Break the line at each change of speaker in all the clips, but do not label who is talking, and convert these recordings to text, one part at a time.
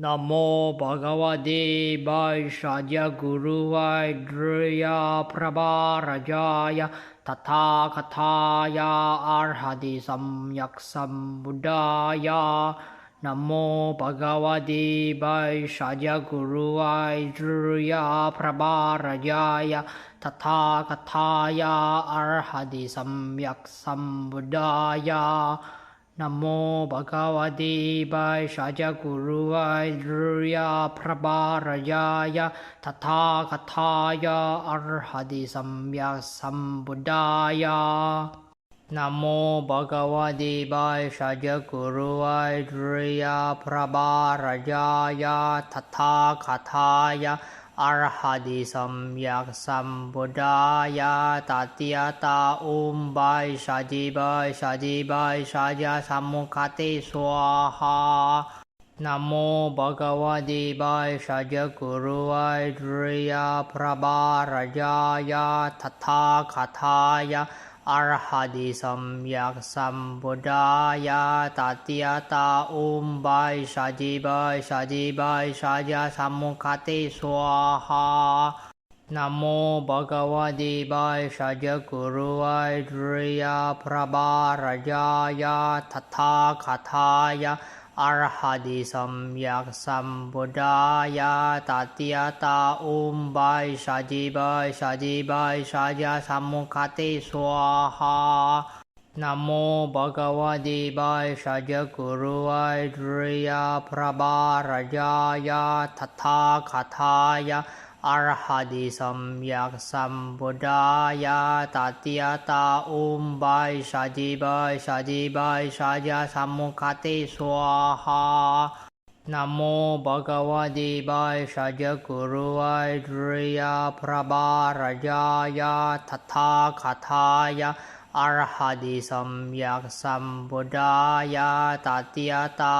นะโมภะคะวะเตบายสัจกุรุวายเดรยาพระบารายายะตถาคตายาอรหัติสัมยักสัมบุดายานะโมภะคะวะเตบายสัจกุรุวายเดรยาพระบารายายะตถาคตายาอรหัติสัมยักสัมบุดายานะโมภะคะวะเตบายสัจกุรุวายเดรยาพระบารายายะตถาคตายาอรหัติสัมยักสัมบุดายานะโมภะคะวะเตบายสัจกุรุวายเดรยาพระบารายายะตถาคตายาอรหัติสัมยักสัมบุดายาตติยตาบายสัจิบายสัจิบายสัจสัมมุขติสวาหานะโมภะคะวะเตบายสัจกุรุวายเดรยาพระบารายายะตถาคตายาอรหัติสัมยักสัมบุดายาตติยตาบายสัจิบายสัจิบายสัจสัมมุขติสวาหานะโมภะคะวะเตบายสัจกุรุวายเดรยาพระบารายายะตถาคตายาอรหัติสัมยักสัมบุดายาตติยตาบายสัจิบายสัจิบายสัจสัมมุขติสวาหานะโมภะคะวะเตบายสัจกุรุวายเดรยาพระบารายายะตถาคตายาอรหัติสัมยักสัมบุดายาตติยตาบายสัจิบายสัจิบายสัจสัมมุขติสวาหานะโมภะคะวะเตบายสัจกุรุวายเดรยาพระบารายายะตถาคตายาอรหัติสัมยักสัมบุดายาตติยตา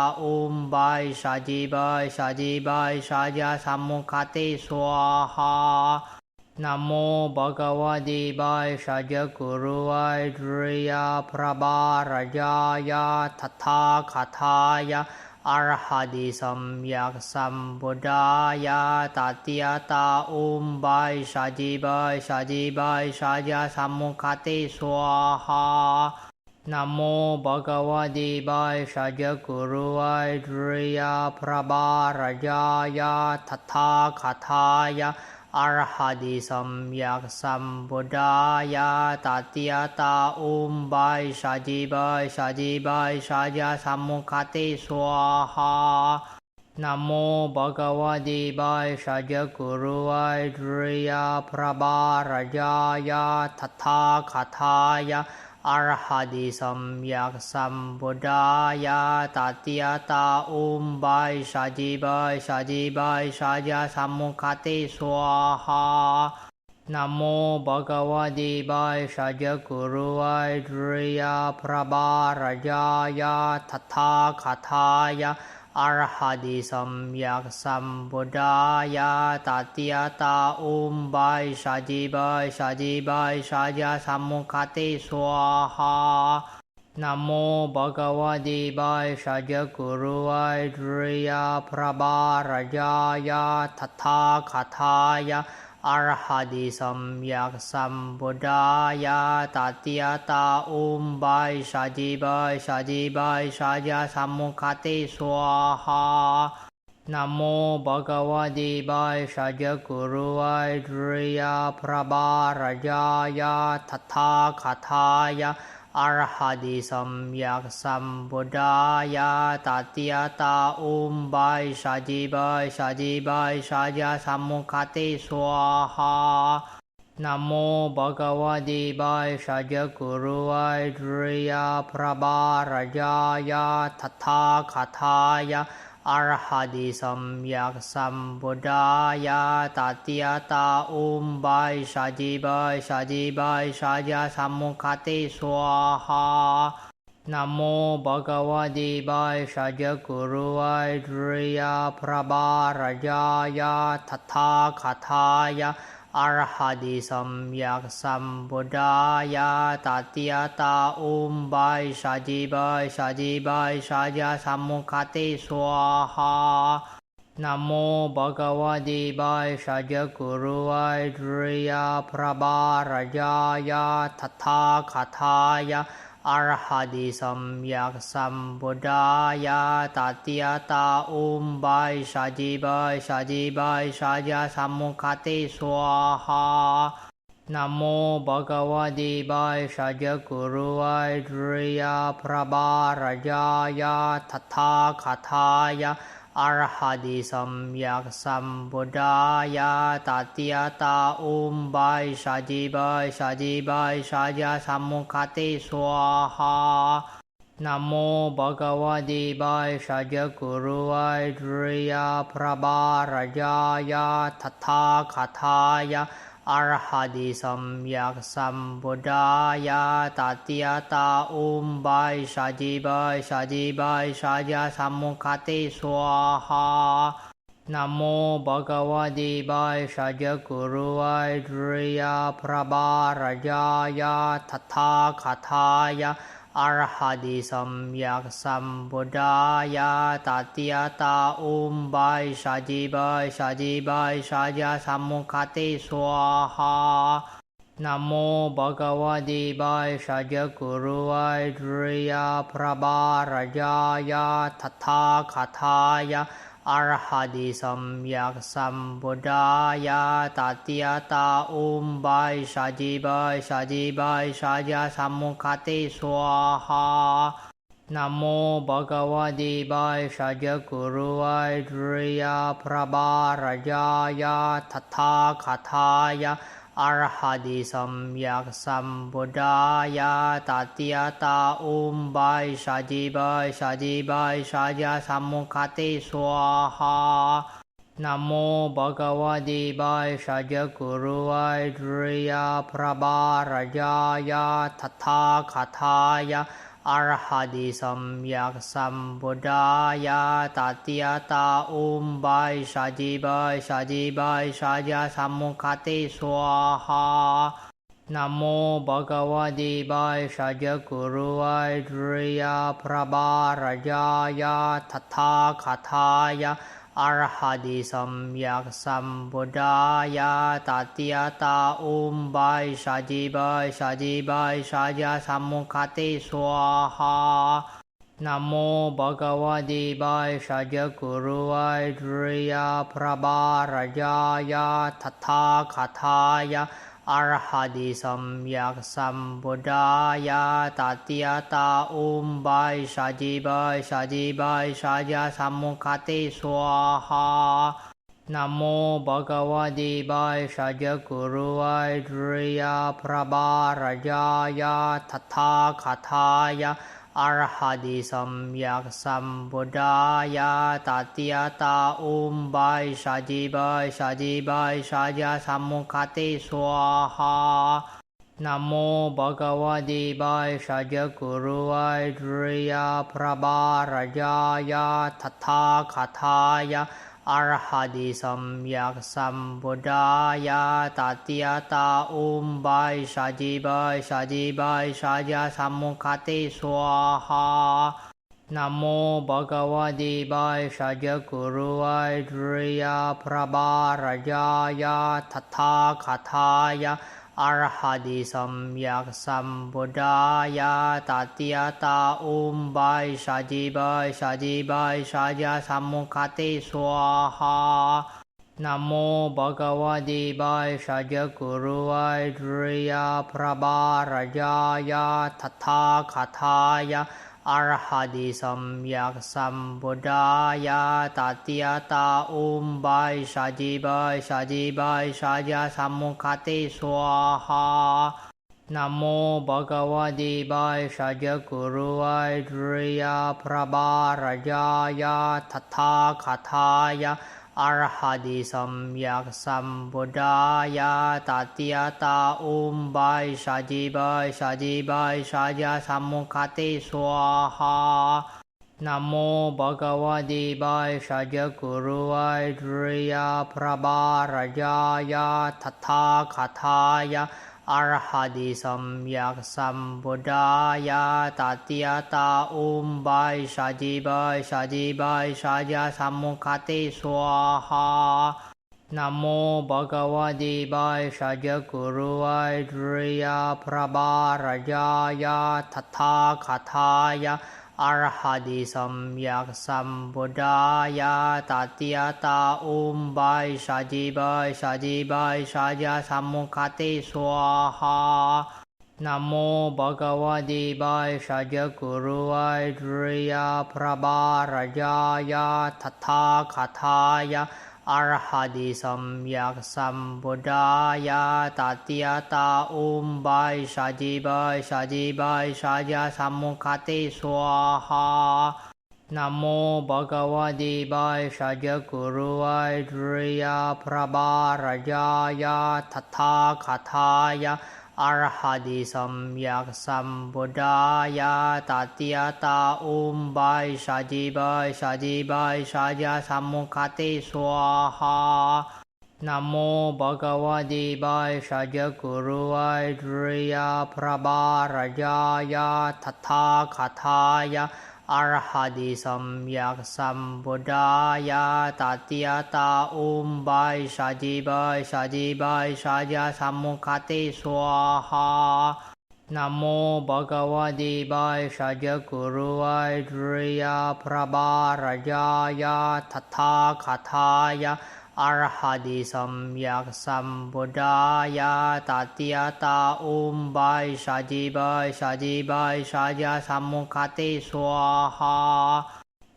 บายสัจิบายสัจิบายสัจสัมมุขติสวาหานะโมภะคะวะเตบายสัจกุรุวายเดรยาพระบารายายะตถาคตายาอรหัติสัมยักสัมบุดายาตติยตาบายสัจิบายสัจิบายสัจสัมมุขติสวาหานะโมภะคะวะเตบายสัจกุรุวายเดรยาพระบารายายะตถาคตายาอรหัติสัมยักสัมบุดายาตติยตาบายสัจิบายสัจิบายสัจสัมมุขติสวาหานะโมภะคะวะเตบายสัจกุรุวายเดรยาพระบารายายะตถาคตายาอรหัติสัมยักสัมบุดายาตติยตาบายสัจิบายสัจิบายสัจสัมมุขติสวาหานะโมภะคะวะเตบายสัจกุรุวายเดรยาพระบารายายะตถาคตายาอรหัติสัมยักสัมบุดายาตติยตาบายสัจิบายสัจิบายสัจสัมมุขติสวาหานะโมภะคะวะเตบายสัจกุรุวายเดรยาพระบารายายะตถาคตายาอรหัติสัมยักสัมบุดายาตติยตาบายสัจิบายสัจิบายสัจสัมมุขติสวาหานะโมภะคะวะเตบายสัจกุรุวายเดรยาพระบารายายะตถาคตายาอรหัติสัมยักสัมบุดายาตติยตาบายสัจิบายสัจิบายสัจสัมมุขติสวาหานะโมภะคะวะเตบายสัจกุรุวายเดรยาพระบารายายะตถาคตายาอรหัติสัมยักสัมบุดายาตติยตาบายสัจิบายสัจิบายสัจสัมมุขติสวาหานะโมภะคะวะเตบายสัจกุรุวายเดรยาพระบารายายะตถาคตายาอรหัติสัมยักสัมบุดายาตติยตาบายสัจิบายสัจิบายสัจสัมมุขติสวาหา นะโมภะคะวะโตอะระหะโตพระบารายายะทัตถาคาทายะอะระหะโตสัมมาสัมพุทธายะตติยตาอุมบายชาจิบายชาจิบายชาจาสัมมุขติสวาหานะโมภะคะวะโตอะระหะโตพระบารายายะทัตถาคาทายะอะระหะโตสัมมาสัมพุทธายะตติยตาอุมบายชาจิบายชาจิบายชาจาสัมมุขติสวาหานะโมภะคะวะโตอะระหะโตพระบารายายะทัตถาคาทายะอะระหะโตสัมมาสัมพุทธายะตติยตาอุมบายชาจิบายชาจิบายชาจาสัมมุขติสวาหานะโมภะคะวะโตอะระหะโตพระบารายายะทัตถาคาทายะอะระหะโตสัมมาสัมพุทธายะตติยตาอุมบายชาจิบายชาจิบายชาจาสัมมุขติสวาหานะโมภะคะวะโตอะระหะโตพระบารายายะทัตถาคาทายะอะระหะโตสัมมาสัมพุทธายะตติยตาอุมบายชาจิบายชาจิบายชาจาสัมมุขติสวาหานะโมภะคะวะโตอะระหะโตพระบารายายะทัตถาคาทายะอะระหะโตสัมมาสัมพุทธายะตติยตาอุมบายชาจิบายชาจิบายชาจาสัมมุขติสวาหานะโมภะคะวะโตอะระหะโตพระบารายายะทัตถาคาทายะอะระหะโตสัมมาสัมพุทธายะตติยตาอุมบายชาจิบายชาจิบายชาจาสัมมุขติสวาหานะโมภะคะวะโตอะระหะโตพระบารายายะทัตถาคาทายะอะระหะโตสัมมาสัมพุทธายะตติยตาอุมบายชาจิบายชาจิบายชาจาสัมมุขติสวาหานะโมภะคะวะโตอะระหะโตพระบารายายะทัตถาคาทายะอะระหะโตสัมมาสัมพุทธายะตติยตาอุมบายชาจิบายชาจิบายชาจาสัมมุขติสวาหานะโมภะคะวะโตอะระหะโตพระบารายายะทัตถาคาทายะอะระหะโตสัมมาสัมพุทธายะตติยตาอุมบายชาจิบายชาจิบายชาจาสัมมุขติสวาหานะโมภะคะวะโตอะระหะโตพระบารายายะทัตถาคาทายะอะระหะโตสัมมาสัมพุทธายะตติยตาอุมบายชาจิบายชาจิบายชาจาสัมมุขติสวาหานะโมภะคะวะโตอะระหะโตพระบารายายะทัตถาคาทายะอะระหะโตสัมมาสัมพุทธายะตติยตาอุมบายชาจิบายชาจิบายชาจาสัมมุขติสวาหานะโมภะคะวะโตอะระหะโตพระบารายายะทัตถาคาทายะอะระหะโตสัมมาสัมพุทธายะตติยตาอุมบายชาจิบายชาจิบายชาจาสัมมุขติสวาหานะโมภะคะวะโตอะระหะโตพระบารายายะทัตถาคาทายะอะระหะโตสัมมาสัมพุทธายะตติยตาอุมบายชาจิบายชาจิบายชาจาสัมมุขติสวาหานะโมภะคะวะโตอะระหะโตพระบารายายะทัตถาคาทายะ อรหัติสัมยักสัมพุทธายะตัตติยตาอุมบายชาจิบายชาจิบายชาจาสัมมุขติสวาหานะโมภะคะวะเตบายชาจกุรุวายตริยพระบารายายะทัตถาคาทายะอรหัติสัมยักสัมพุทธายะตัตติยตาอุมบายชาจิบายชาจิบายชาจาสัมมุขติสวาหานะโมภะคะวะเตบายชาจกุรุวายตริยพระบารายายะทัตถาคาทายะอรหัติสัมยักสัมพุทธายะตัตติยตาอุมบายชาจิบายชาจิบายชาจาสัมมุขติสวาหานะโมภะคะวะเตบายชาจกุรุวายตริยพระบารายายะทัตถาคาทายะอรหัติสัมยักสัมพุทธายะตัตติยตาอุมบายชาจิบายชาจิบายชาจาสัมมุขติสวาหานะโมภะคะวะเตบายชาจกุรุวายตริยพระบารายายะทัตถาคาทายะอรหัติสัมยักสัมพุทธายะตัตติยตาอุมบายชาจิบายชาจิบายชาจาสัมมุขติสวาหานะโมภะคะวะเตบายชาจกุรุวายตริยพระบารายายะทัตถาคาทายะอรหัติสัมยักสัมพุทธายะตัตติยตาอุมบายชาจิบายชาจิบายชาจาสัมมุขติสวาหา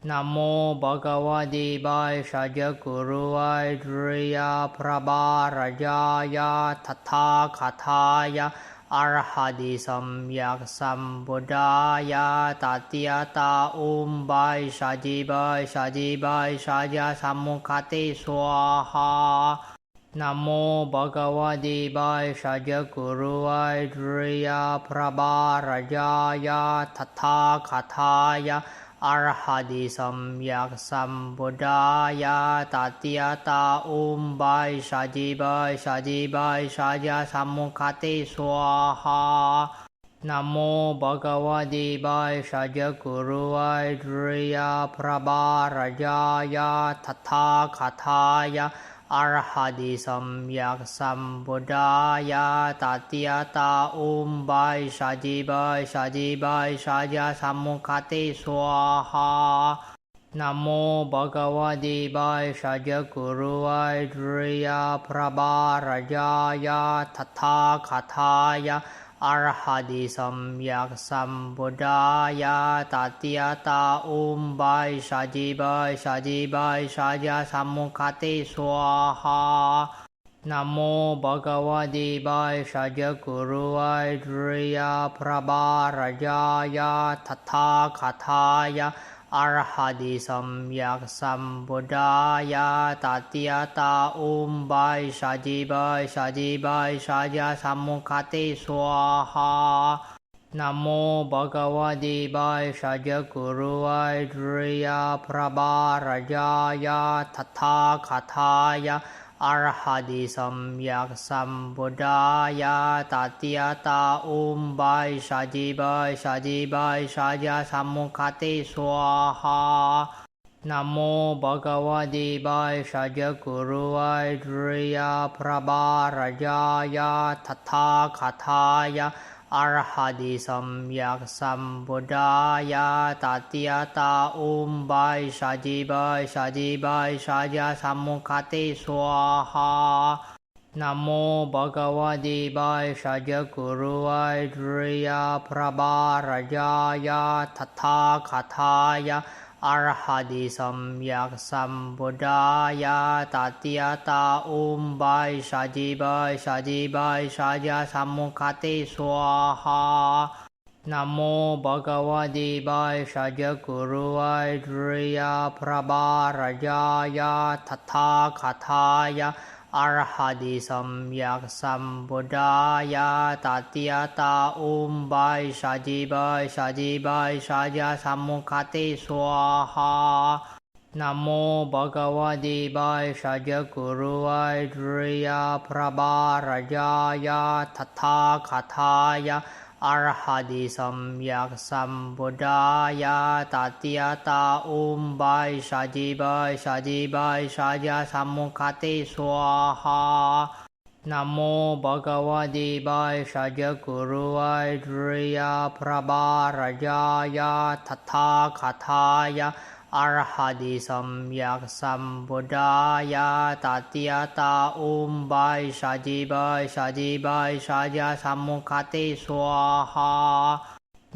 นะโมภะคะวะเตบายชาจกุรุวายตริยพระบารายายะทัตถาคาทายะอรหัติสัมยักสัมพุทธายะตัตติยตาอุมบายชาจิบายชาจิบายชาจาสัมมุขติสวาหานะโมภะคะวะเตบายชาจกุรุวายตริยพระบารายายะทัตถาคาทายะอรหัติสัมยักสัมพุทธายะตัตติยตาอุมบายชาจิบายชาจิบายชาจาสัมมุขติสวาหานะโมภะคะวะเตบายชาจกุรุวายตริยพระบารายายะทัตถาคาทายะอรหัติสัมยักสัมพุทธายะตัตติยตาอุมบายชาจิบายชาจิบายชาจาสัมมุขติสวาหานะโมภะคะวะเตบายชาจกุรุวายตริยพระบารายายะทัตถาคาทายะอรหัติสัมยักสัมพุทธายะตัตติยตาอุมบายชาจิบายชาจิบายชาจาสัมมุขติสวาหานะโมภะคะวะเตบายชาจกุรุวายตริยพระบารายายะทัตถาคาทายะอรหัติสัมยักสัมพุทธายะตัตติยตาอุมบายชาจิบายชาจิบายชาจาสัมมุขติสวาหานะโมภะคะวะเตบายชาจกุรุวายตริยพระบารายายะทัตถาคาทายะอรหัติสัมยักสัมพุทธายะตัตติยตาอุมบายชาจิบายชาจิบายชาจาสัมมุขติสวาหานะโมภะคะวะเตบายชาจกุรุวายตริยพระบารายายะทัตถาคาทายะอรหัติสัมยักสัมพุทธายะตัตติยตาอุมบายชาจิบายชาจิบายชาจาสัมมุขติสวาหานะโมภะคะวะเตบายชาจกุรุวายตริยพระบารายายะทัตถาคาทายะอรหัติสัมยักสัมพุทธายะตัตติยตาอุมบายชาจิบายชาจิบายชาจาสัมมุขติสวาหานะโมภะคะวะเตบายชาจกุรุวายตริยพระบารายายะทัตถาคาทายะอรหัติสัมยักสัมพุทธายะตัตติยตาอุมบายชาจิบายชาจิบายชาจาสัมมุขติสวาหา นะโมภะคะวะโตอะระหะโตสัมมาสัมพุทธัสสะนะโมบากวะเดบายชาจะกุรุไวตรียพระบารายายะทัตถาคาทายะอรหัติสัมยักสัมพุทธายะตัตติยตาอุมบายชาจิบายชาจิบายชาจะสัมมุขติสวาหานะโมภะคะวะโตบายชาจะกุรุไวตรียพระบารายายะทัตถาคาทายะอรหัติสัมยักสัมพุทธายะตัตติยตาอุมบายชาจิบายชาจิบายชาจะสัมมุขติสวาหา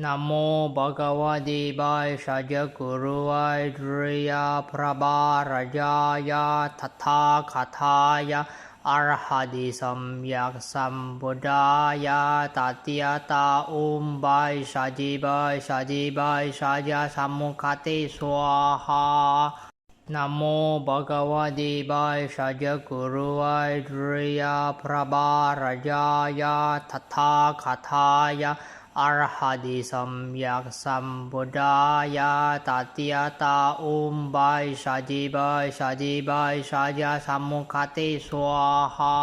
นะโมภะคะวะโตบายชาจะกุรุไวตรียพระบารายายะทัตถาคาทายะอรหัติสัมยักสัมพุทธายะตัตติยตาอุมบายชาจิบายชาจิบายชาจะสัมมุขติสวาหานะโมภะคะวะโตบายชาจะกุรุไวตรียพระบารายายะทัตถาคาทายะอรหัติสัมยักสัมพุทธายะตัตติยตาอุมบายชาจิบายชาจิบายชาจะสัมมุขติสวาหา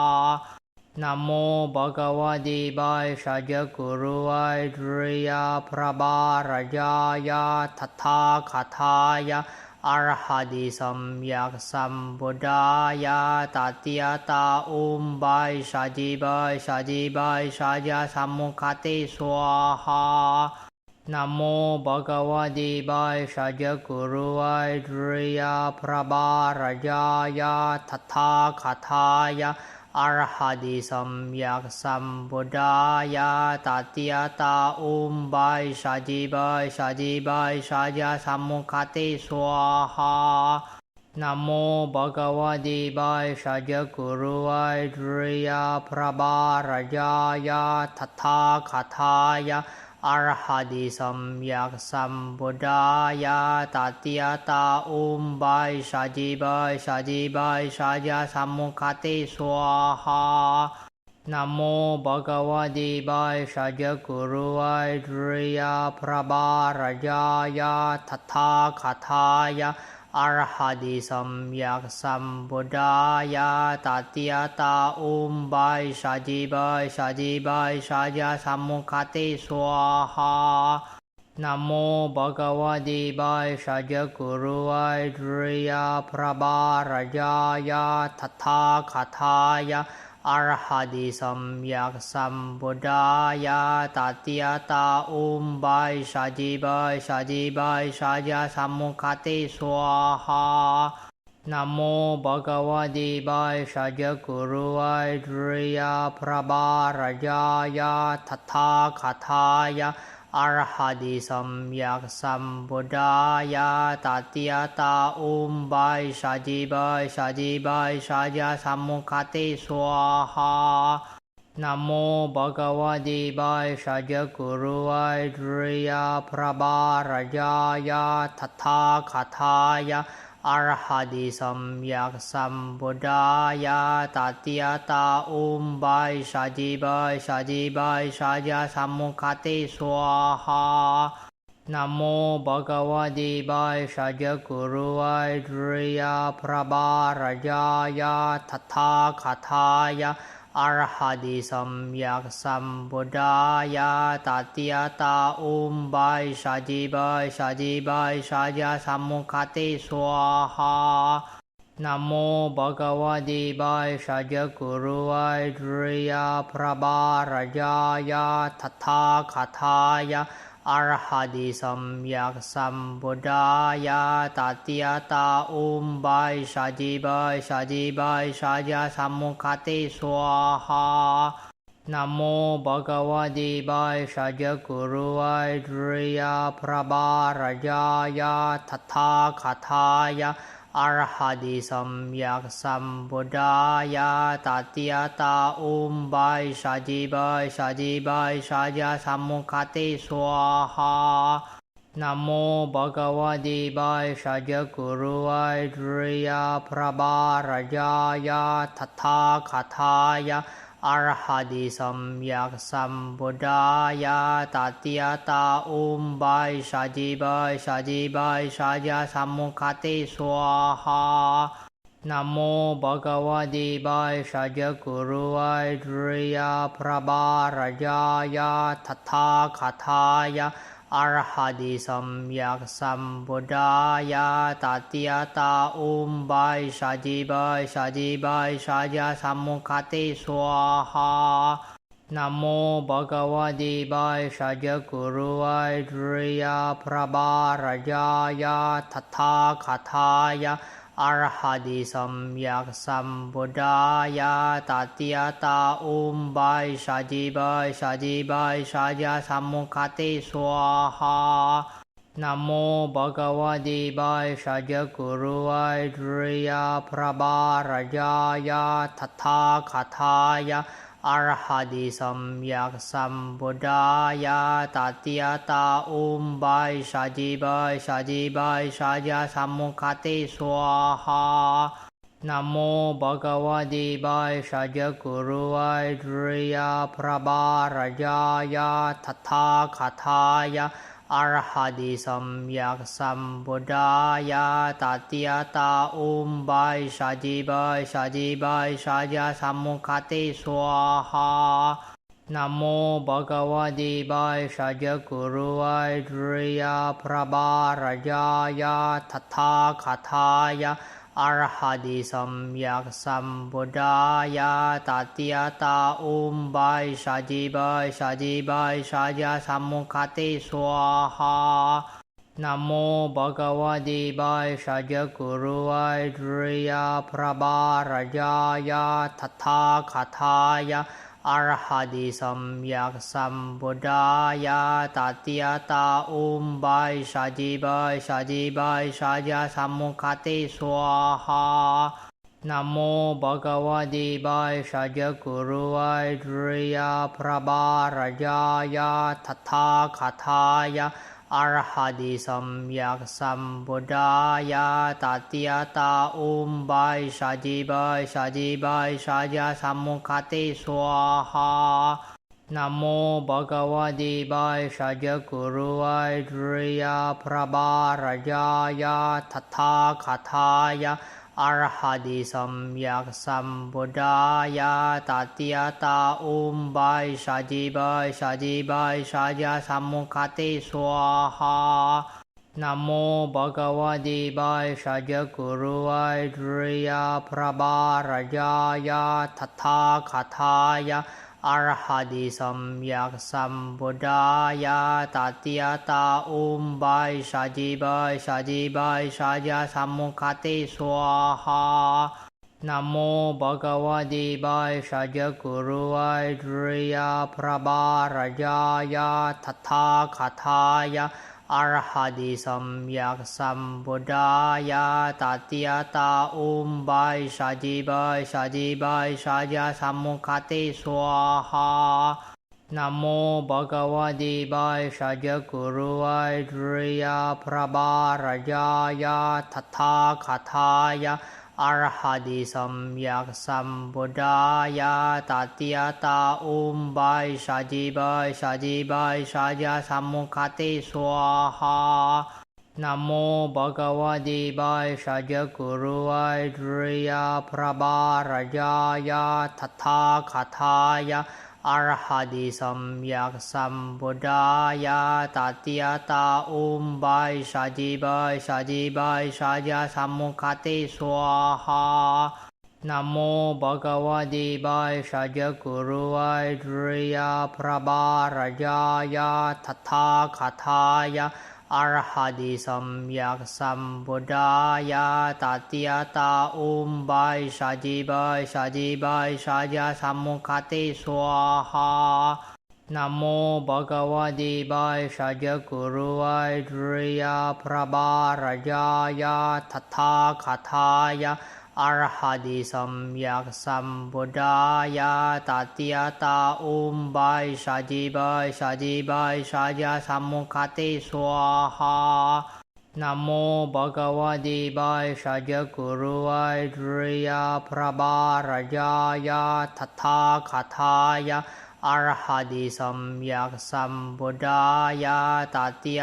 นะโมภะคะวะโตบายชาจะกุรุไวตรียพระบารายายะทัตถาคาทายะอรหัติสัมยักสัมพุทธายะตัตติยตาอุมบายชาจิบายชาจิบายชาจะสัมมุขติสวาหานะโมภะคะวะโตบายชาจะกุรุไวตรียพระบารายายะทัตถาคาทายะอรหัติสัมยักสัมพุทธายะตัตติยตาอุมบายชาจิบายชาจิบายชาจะสัมมุขติสวาหานะโมภะคะวะโตบายชาจะกุรุไวตรียพระบารายายะทัตถาคาทายะอรหัติสัมยักสัมพุทธายะตัตติยตาอุมบายชาจิบายชาจิบายชาจะสัมมุขติสวาหานะโมภะคะวะโตบายชาจะกุรุไวตรียพระบารายายะทัตถาคาทายะอรหัติสัมยักสัมพุทธายะตัตติยตาอุมบายชาจิบายชาจิบายชาจะสัมมุขติสวาหานะโมภะคะวะโตบายชาจะกุรุไวตรียพระบารายายะทัตถาคาทายะอรหัติสัมยักสัมพุทธายะตัตติยตาอุมบายชาจิบายชาจิบายชาจะสัมมุขติสวาหานะโมภะคะวะโตบายชาจะกุรุไวตรียพระบารายายะทัตถาคาทายะอรหัติสัมยักสัมพุทธายะตัตติยตาอุมบายชาจิบายชาจิบายชาจะสัมมุขติสวาหานะโมภะคะวะโตบายชาจะกุรุไวตรียพระบารายายะทัตถาคาทายะอรหัติสัมยักสัมพุทธายะตัตติยตาอุมบายชาจิบายชาจิบายชาจะสัมมุขติสวาหานะโมภะคะวะโตบายชาจะกุรุไวตรียพระบารายายะทัตถาคาทายะอรหัติสัมยักสัมพุทธายะตัตติยตาอุมบายชาจิบายชาจิบายชาจะสัมมุขติสวาหานะโมภะคะวะโตบายชาจะกุรุไวตรียพระบารายายะทัตถาคาทายะอรหัติสัมยักสัมพุทธายะตัตติยตาอุมบายชาจิบายชาจิบายชาจะสัมมุขติสวาหานะโมภะคะวะโตบายชาจะกุรุไวตรียพระบารายายะทัตถาคาทายะอรหัติสัมยักสัมพุทธายะตัตติยตาอุมบายชาจิบายชาจิบายชาจะสัมมุขติสวาหานะโมภะคะวะโตบายชาจะกุรุไวตรียพระบารายายะทัตถาคาทายะ อรหัติสัมยักสัมพุทธายะตัตติยตาอุมบายชาจิบายชาจิบายชายาสัมมุขติสวาหานะโมภะคะวะเตบายชาจกุรุวายตริยพระบารายายะทัตถาคาทายะอรหัติสัมยักสัมพุทธายะตัตติยตาอุมบายชาจิบายชาจิบายชายาสัมมุขติสวาหานะโมภะคะวะเตบายชาจกุรุวายตริยพระบารายายะทัตถาคาทายะอรหัติสัมยักสัมพุทธายะตัตติยตาอุมบายชาจิบายชาจิบายชายาสัมมุขติสวาหานะโมภะคะวะเตบายชาจกุรุวายตริยพระบารายายะทัตถาคาทายะอรหัติสัมยักสัมพุทธายะตัตติยตาอุมบายชาจิบายชาจิบายชายาสัมมุขติสวาหานะโมภะคะวะเตบายชาจกุรุวายตริยพระบารายายะทัตถาคาทายะอรหัติสัมยักสัมพุทธายะตัตติยตาอุมบายชาจิบายชาจิบายชายาสัมมุขติสวาหานะโมภะคะวะเตบายชาจกุรุวายตริยพระบารายายะทัตถาคาทายะอรหัติสัมยักสัมพุทธายะตัตติยตาอุมบายชาจิบายชาจิบายชายาสัมมุขติสวาหานะโมภะคะวะเตบายชาจกุรุวายตริยพระบารายายะทัตถาคาทายะอรหัติสัมยักสัมพุทธายะตัตติยตาอุมบายชาจิบายชาจิบายชายาสัมมุขติสวาหานะโมภะคะวะเตบายชาจกุรุวายตริยพระบารายายะทัตถาคาทายะอรหัติสัมยักสัมพุทธายะตัตติยตาอุมบายชาจิบายชาจิบายชายาสัมมุขติสวาหานะโมภะคะวะเตบายชาจกุรุวายตริยพระบารายายะทัตถาคาทายะอรหัติสัมยักสัมพุทธายะตัตติยตาอุมบายชาจิบายชาจิบายชายาสัมมุขติสวาหานะโมภะคะวะเตบายชาจกุรุวายตริยพระบารายายะทัตถาคาทายะอรหัติสัมยักสัมพุทธายะตัตติยตาอุมบายชาจิบายชาจิบายชายาสัมมุขติสวาหานะโมภะคะวะเตบายชาจกุรุวายตริยพระบารายายะทัตถาคาทายะอรหัติสัมยักสัมพุทธายะตัตติยตาอุมบายชาจิบายชาจิบายชายาสัมมุขติสวาหานะโมภะคะวะเตบายชาจกุรุวายตริยพระบารายายะทัตถาคาทายะอรหัติสัมยักสัมพุทธายะตัตติยตาอุมบายชาจิบายชาจิบายชายาสัมมุขติสวาหานะโมภะคะวะเตบายชาจกุรุวายตริยพระบารายายะทัตถาคาทายะอรหัติสัมยักสัมพุทธายะตัตติยตาอุมบายชาจิบายชาจิบายชายาสัมมุขติสวาหานะโมภะคะวะเตบายชาจกุรุวายตริยพระบารายายะทัตถาคาทายะอรหัติสัมยักสัมพุทธายะตัตติยตาอุมบายชาจิบายชาจิบายชายาสัมมุขติสวาหานะโมภะคะวะเตบายชาจกุรุวายตริยพระบารายายะทัตถาคาทายะอรหัติสัมยักสัมพุทธายะตัตติยตาอุมบายชาจิบายชาจิบายชายาสัมมุขติสวาหา นะโมภะคะวะโตอะระหะโตสัมมาสัมพุทธัส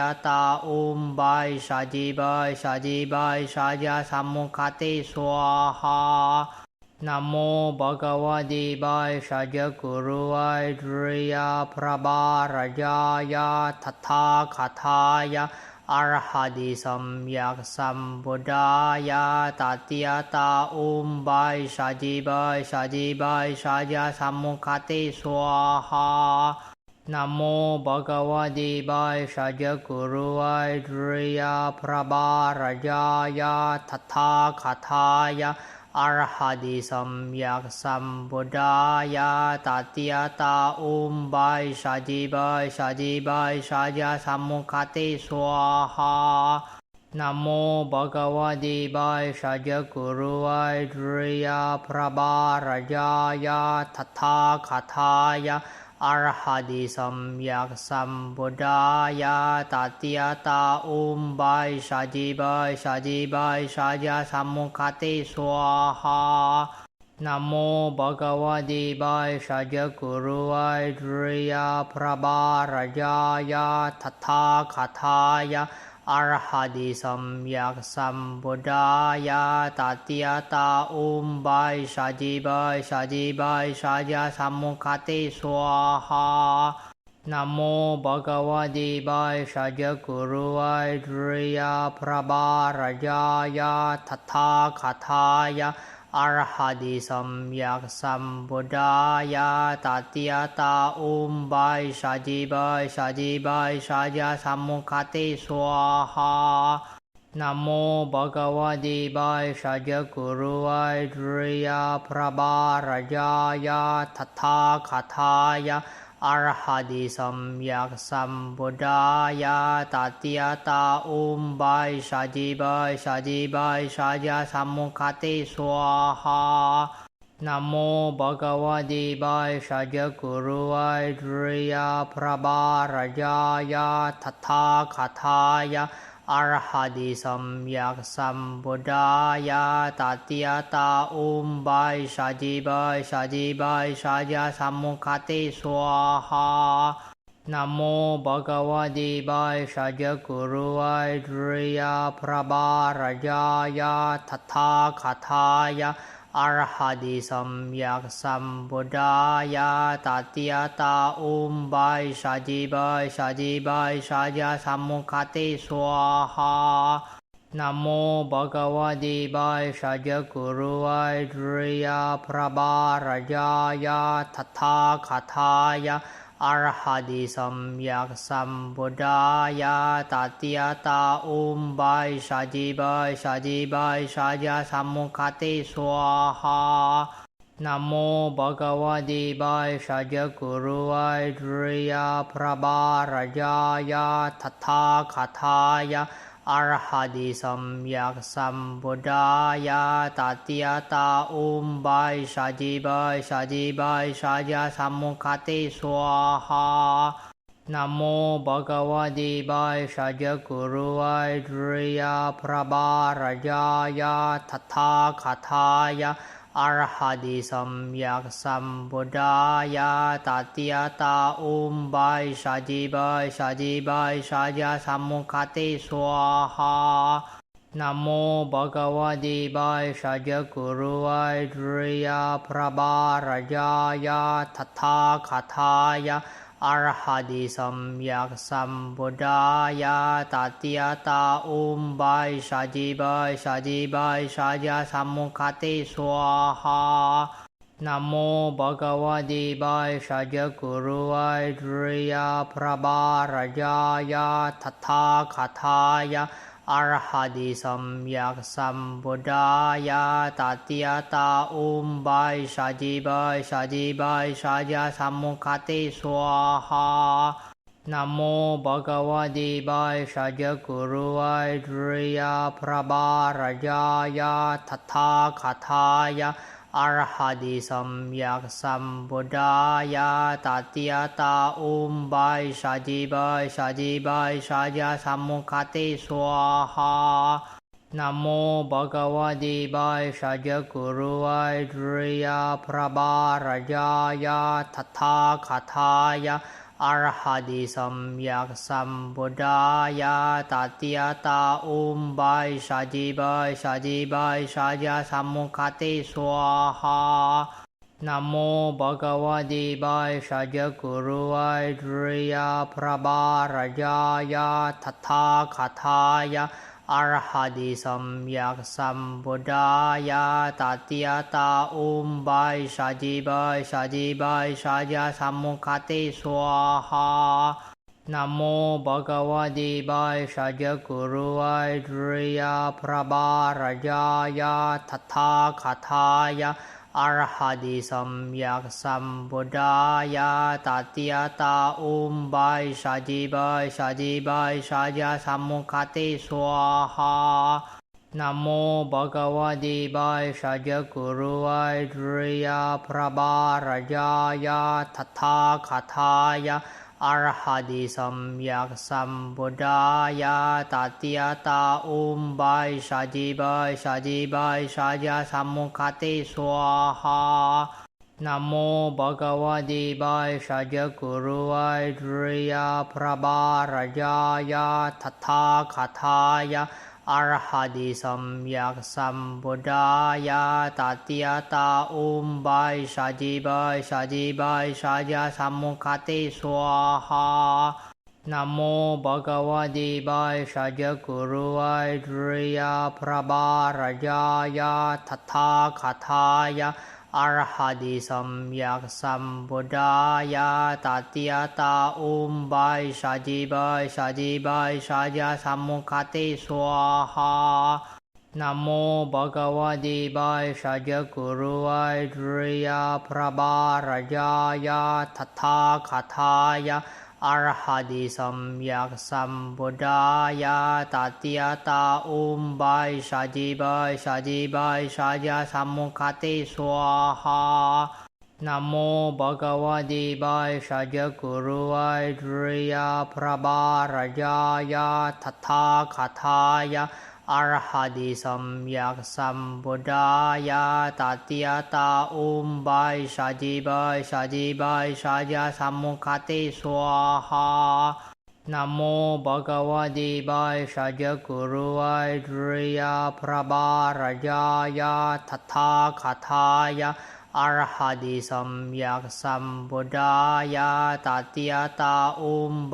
สะนะโมบากวะเดบายชาจะกุรุไอตริยพระบารายายะทัตถาคาทายะอรหัติสัมยักสัมพุทธายะตัตติยตาอุมบายชาจิบายชาจิบายชาจะสัมมุขติสวาหานะโมภะคะวะโตบายชาจะกุรุไอตริยพระบารายายะทัตถาคาทายะอรหัติสัมยักสัมพุทธายะตัตติยตาอุมบายชาจิบายชาจิบายชาจะสัมมุขติสวาหานะโมภะคะวะโตบายชาจะกุรุไอตริยพระบารายายะทัตถาคาทายะอรหัติสัมยักสัมพุทธายะตัตติยตาอุมบายชาจิบายชาจิบายชาจะสัมมุขติสวาหานะโมภะคะวะโตบายชาจะกุรุไอตริยพระบารายายะทัตถาคาทายะอรหัติสัมยักสัมพุทธายะตัตติยตาอุมบายชาจิบายชาจิบายชาจะสัมมุขติสวาหานะโมภะคะวะโตบายชาจะกุรุไอตริยพระบารายายะทัตถาคาทายะอรหัติสัมยักสัมพุทธายะตัตติยตาอุมบายชาจิบายชาจิบายชาจะสัมมุขติสวาหานะโมภะคะวะโตบายชาจะกุรุไอตริยพระบารายายะทัตถาคาทายะอรหัติสัมยักสัมพุทธายะตัตติยตาอุมบายชาจิบายชาจิบายชาจะสัมมุขติสวาหานะโมภะคะวะโตบายชาจะกุรุไอตริยพระบารายายะทัตถาคาทายะอรหัติสัมยักสัมพุทธายะตัตติยตาอุมบายชาจิบายชาจิบายชาจะสัมมุขติสวาหานะโมภะคะวะโตบายชาจะกุรุไอตริยพระบารายายะทัตถาคาทายะอรหัติสัมยักสัมพุทธายะตัตติยตาอุมบายชาจิบายชาจิบายชาจะสัมมุขติสวาหานะโมภะคะวะโตบายชาจะกุรุไอตริยพระบารายายะทัตถาคาทายะอรหัติสัมยักสัมพุทธายะตัตติยตาอุมบายชาจิบายชาจิบายชาจะสัมมุขติสวาหานะโมภะคะวะโตบายชาจะกุรุไอตริยพระบารายายะทัตถาคาทายะอรหัติสัมยักสัมพุทธายะตัตติยตาอุมบายชาจิบายชาจิบายชาจะสัมมุขติสวาหานะโมภะคะวะโตบายชาจะกุรุไอตริยพระบารายายะทัตถาคาทายะอรหัติสัมยักสัมพุทธายะตัตติยตาอุมบายชาจิบายชาจิบายชาจะสัมมุขติสวาหานะโมภะคะวะโตบายชาจะกุรุไอตริยพระบารายายะทัตถาคาทายะอรหัติสัมยักสัมพุทธายะตัตติยตาอุมบายชาจิบายชาจิบายชาจะสัมมุขติสวาหานะโมภะคะวะโตบายชาจะกุรุไอตริยพระบารายายะทัตถาคาทายะอรหัติสัมยักสัมพุทธายะตัตติยตาอุมบายชาจิบายชาจิบายชาจะสัมมุขติสวาหานะโมภะคะวะโตบายชาจะกุรุไอตริยพระบารายายะทัตถาคาทายะอรหัติสัมยักสัมพุทธายะตัตติยตาอุมบายชาจิบายชาจิบายชาจะสัมมุขติสวาหานะโมภะคะวะโตบายชาจะกุรุไอตริยพระบารายายะทัตถาคาทายะอ อรหันติสัมยักสัมพุทธายะตติยตาบายชาจิบายชาจิบายชาจาสัมมุขติสวาหานะโมภะคะวะโตบายชาจกุรุวายตริยพระบารายายะทัตถาคาทายะอรหันติสัมยักสัมพุทธายะตติยตาบายชาจิบายชาจิบายชาจาสัมมุขติสวาหานะโมภะคะวะโตบายชาจกุรุวายตริยพระบารายายะทัตถาคาทายะอรหันติสัมยักสัมพุทธายะตติยตาบายชาจิบายชาจิบายชาจาสัมมุขติสวาหานะโมภะคะวะโตบายชาจกุรุวายตริยพระบารายายะทัตถาคาทายะอรหันติสัมยักสัมพุทธายะตติยตาบายชาจิบายชาจิบายชาจาสัมมุขติสวาหานะโมภะคะวะโตบายชาจกุรุวายตริยพระบารายายะทัตถาคาทายะอรหันติสัมยักสัมพุทธายะตติยตาบายชาจิบายชาจิบายชาจาสัมมุขติสวาหานะโมภะคะวะโตบายชาจกุรุวายตริยพระบารายายะทัตถาคาทายะอรหันติสัมยักสัมพุทธายะตติยตาบายชาจิบายชาจิบายชาจาสัมมุขติสวาหานะโมภะคะวะโตบายชาจกุรุวายตริยพระบารายายะทัตถาคาทายะอรหันติสัมยักสัมพุทธายะตติยตาบายชาจิบายชาจิบายชาจาสัมมุขติสวาหานะโมภะคะวะโตบายชาจกุรุวายตริยพระบารายายะทัตถาคาทายะอรหันติสัมยักสัมพุทธายะตติยตาบายชาจิบายชาจิบายชาจาสัมมุขติสวาหานะโมภะคะวะโตบายชาจกุรุวายตริยพระบารายายะทัตถาคาทายะอรหันติสัมยักสัมพุทธายะตติยตาบายชาจิบายชาจิบายชาจาสัมมุขติสวาหานะโมภะคะวะโตบายชาจกุรุวายตริยพระบารายายะทัตถาคาทายะอรหันติสัมยักสัมพุทธายะตติยตา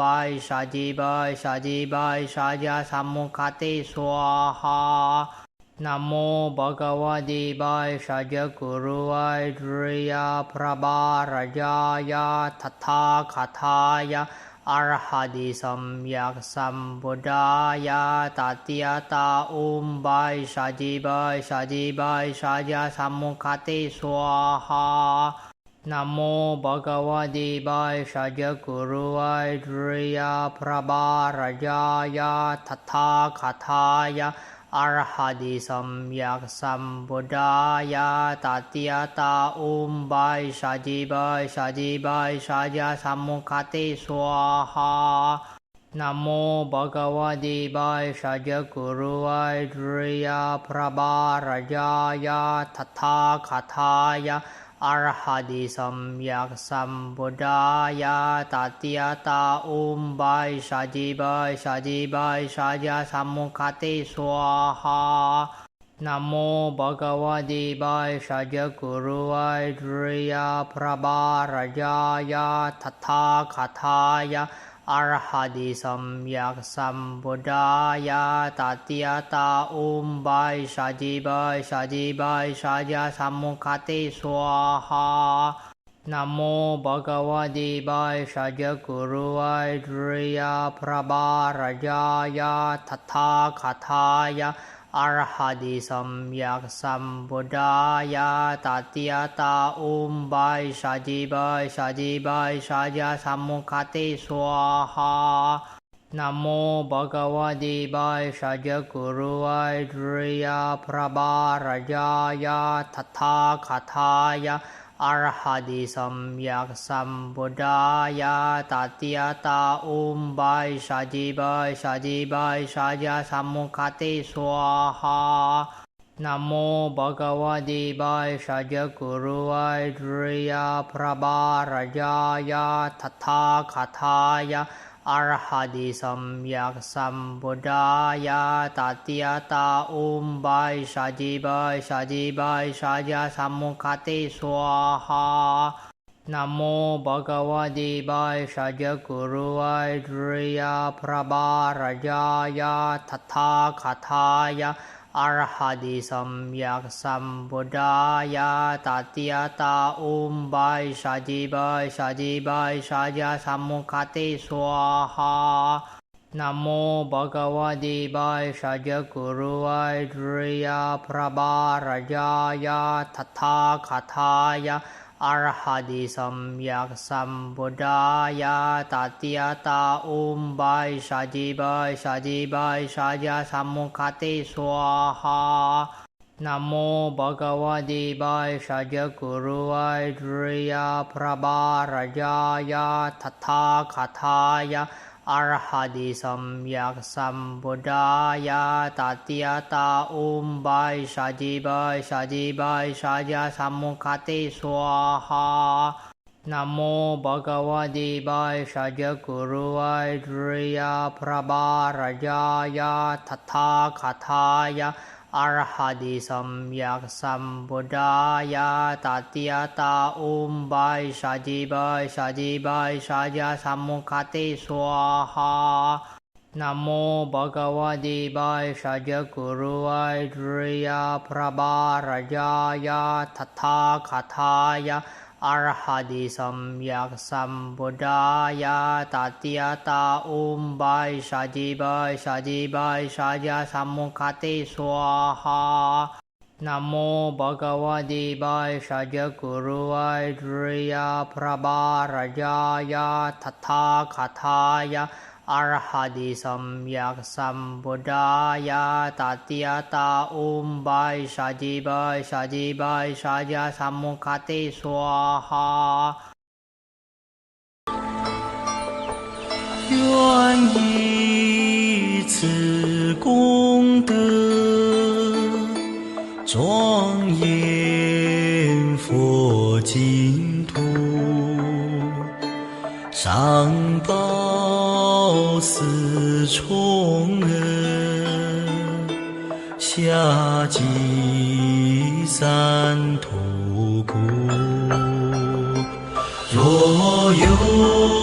บายชาจิบายชาจิบายชาจาสัมมุขติสวาหานะโมภะคะวะโตบายชาจกุรุวายตริยพระบารายายะทัตถาคาทายะอรหันติสัมยักสัมพุทธายะตติยตาบายชาจิบายชาจิบายชาจาสัมมุขติสวาหานะโมภะคะวะโตบายชาจกุรุวายตริยพระบารายายะทัตถาคาทายะอรหันติสัมยักสัมพุทธายะตติยตาบายชาจิบายชาจิบายชาจาสัมมุขติสวาหานะโมภะคะวะโตบายชาจกุรุวายตริยพระบารายายะทัตถาคาทายะอรหันติสัมยักสัมพุทธายะตติยตาบายชาจิบายชาจิบายชาจาสัมมุขติสวาหานะโมภะคะวะโตบายชาจกุรุวายตริยพระบารายายะทัตถาคาทายะอรหันติสัมยักสัมพุทธายะตติยตาบายชาจิบายชาจิบายชาจาสัมมุขติสวาหานะโมภะคะวะโตบายชาจกุรุวายตริยพระบารายายะทัตถาคาทายะอรหันติสัมยักสัมพุทธายะตติยตาบายชาจิบายชาจิบายชาจาสัมมุขติสวาหา นะโมภะคะวะเตบายสัจกุรุวายตริยพระบารายายะทัตถาคาทายะอรหัติสัมยักสัมพุทธายะตัตติยตาอุมบายสัจิบายสัจิบายสัจสัมมุขติสวาหานะโมภะคะวะเตบายสัจกุรุวายตริยพระบารายายะทัตถาคาทายะอรหัติสัมยักสัมพุทธายะตัตติยตาอุมบายสัจิบายสัจิบายสัจสัมมุขติสวาหานะโมภะคะวะเตบายสัจกุรุวายตริยพระบารายายะทัตถาคาทายะอรหัติสัมยักสัมพุทธายะตัตติยตาอุมบายสัจิบายสัจิบายสัจสัมมุขติสวาหานะโมภะคะวะเตบายสัจกุรุวายตริยพระบารายายะทัตถาคาทายะอรหัติสัมยักสัมพุทธายะตัตติยตาอุมบายสัจิบายสัจิบายสัจสัมมุขติสวาหานะโมภะคะวะเตบายสัจกุรุวายตริยพระบารายายะทัตถาคาทายะอรหัติสัมยักสัมพุทธายะตัตติยตาอุมบายสัจิบายสัจิบายสัจสัมมุขติสวาหานะโมภะคะวะเตบายสัจกุรุวายตริยพระบารายายะทัตถาคาทายะอรหัติสัมยักสัมพุทธายะตัตติยตาอุมบายสัจิบายสัจิบายสัจสัมมุขติสวาหานะโมภะคะวะเตบายสัจกุรุวายตริยพระบารายายะทัตถาคาทายะอรหัติสัมยักสัมพุทธายะตัตติยตาอุมบายสัจิบายสัจิบายสัจสัมมุขติสวาหานะโมภะคะวะเตบายสัจกุรุวายตริยพระบารายายะทัตถาคาทายะอรหัติสัมยักสัมพุทธายะตัตติยตาอุมบายสัจิบายสัจิบายสัจสัมมุขติสวาหา
愿以此功德庄严佛净土，上报四重恩，下济三途苦。若有